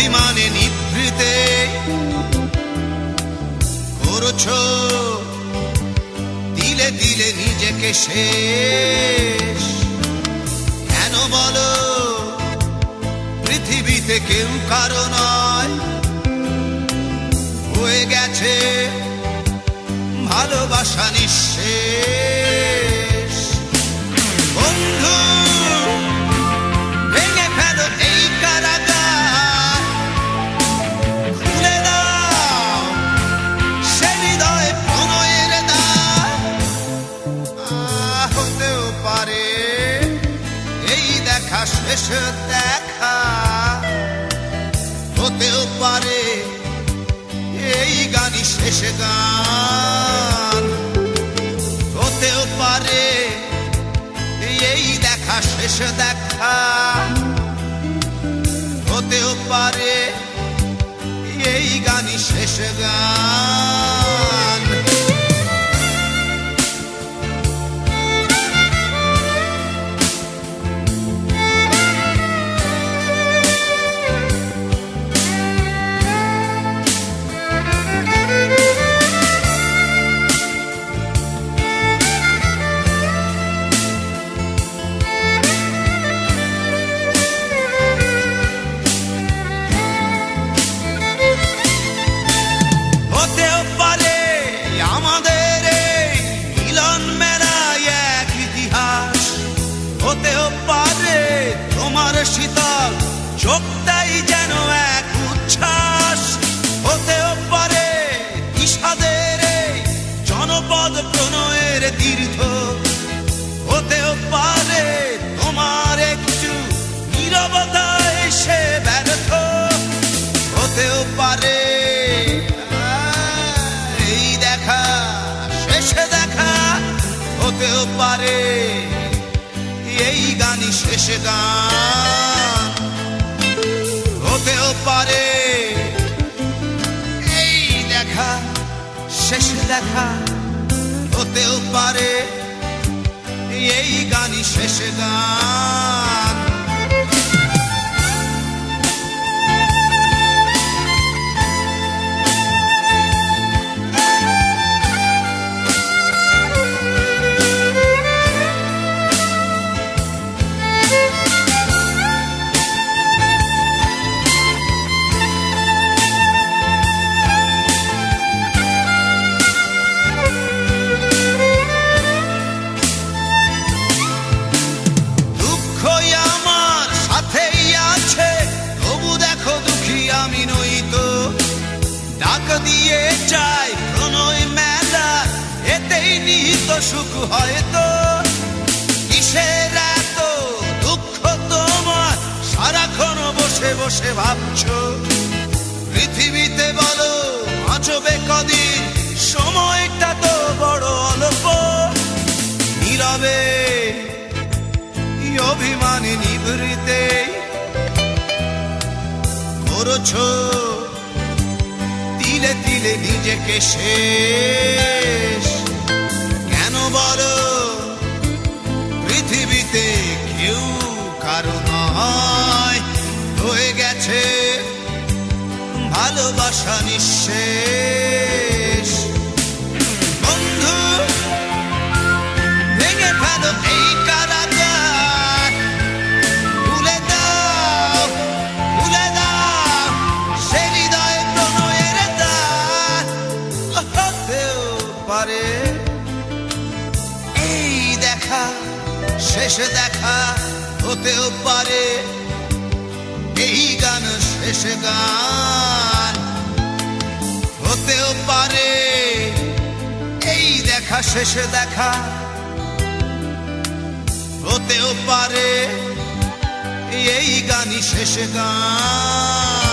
অভিমানে নিভৃতে করছো দিলে দিলে নিজেকে শেষ। কেন বলো পৃথিবীতে কেউ কারো নয়, হয়ে গেছে ভালোবাসা নিঃশেষ। বন্ধু ভেঙে ফেলো এই কারাগার, খুলে দাও সে হৃদয়ে প্রণয়ের দ্বার। হতেও পারে এই দেখা শেষ দেখা, হতেও পারে এই গানই শেষ গান, হতেও পারে এই দেখা শেষ দেখা, হতেও পারে এই গানই শেষ গান। হতেও পারে তোমার শীতল চোখটাই যেন এক উচ্ছ্বাস, হতেও পারে বিষাদের জনপদ প্রণয়ের তীর্থ, হতেও পারে তোমার একটু নীরবতা এসে ব্যর্থ, হতেও পারে এই দেখা শেষে দেখা, হতেও পারে এই গানই শেষ গান, হতেও পারে এই দেখা শেষ দেখা, হতেও পারে এই গানই শেষ গান। আমি নই তো ডাক দিয়ে চাই প্রণয় মেলা, এতেই নিহিত সুখ হয়তো। কিসের এত দুঃখ তোমার সারাক্ষণ বসে বসে ভাবছো, পৃথিবীতে বলো বাঁচবে কদিন, সময়টা তো বড় অল্প। নীরবে অভিমানে নিভৃতে করছো তিলে তিলে নিজেকে শেষ। কেন বলো পৃথিবীতে কেউ কারো নয়, হয়ে গেছে ভালোবাসা নিঃশেষ। বন্ধু ভেঙে ফেলো এই কারাগার, খুলে দাও খুলে দাও সে হৃদয়ে প্রণয়ের দ্বার। হতেও পারে এই দেখা শেষ দেখা, হতেও পারে এই গান শেষ গান, হতেও পারে এই দেখা শেষ দেখা, হতেও পারে এই গানই শেষ গান।